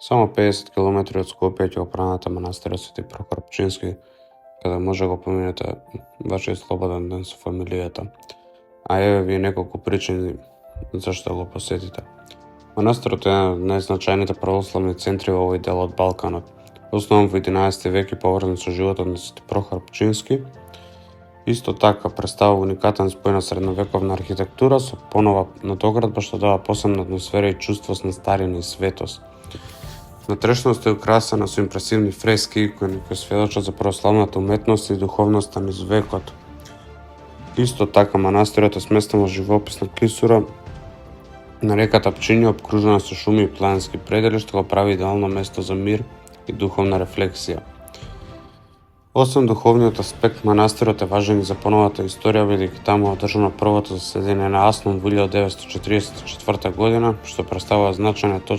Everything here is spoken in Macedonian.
Само 50 км од Скопје ќе го пранете манастирот Свети Прохор Пчински, каде може го поминете вашиот слободен ден со фамилијата. А еве ви неколку причини зашто го посетите. Манастирот е еден од најзначајните православни центри во овој дел од Балканот. Основан во 11 век и поврзан со животот на Свети Прохор Пчински. Исто така представува уникатен спој на средновековна архитектура со понова надоградба што дава посебна атмосфера и чувство на старина и светост. Внатрешноста е украсена со импресивни фрески кои сведочат за православната уметност и духовноста низ векот. Исто така манастирот е сместен во живописна клисура на реката Пчиња, обкружена со шуми и планински предели, што го прави идеално место за мир и духовна рефлексија. Освен духовниот аспект, манастирот е важен и за поновата историја, бидејќи таму е одржано првото заседање на Аснон во 1944 година, што представува значајна точка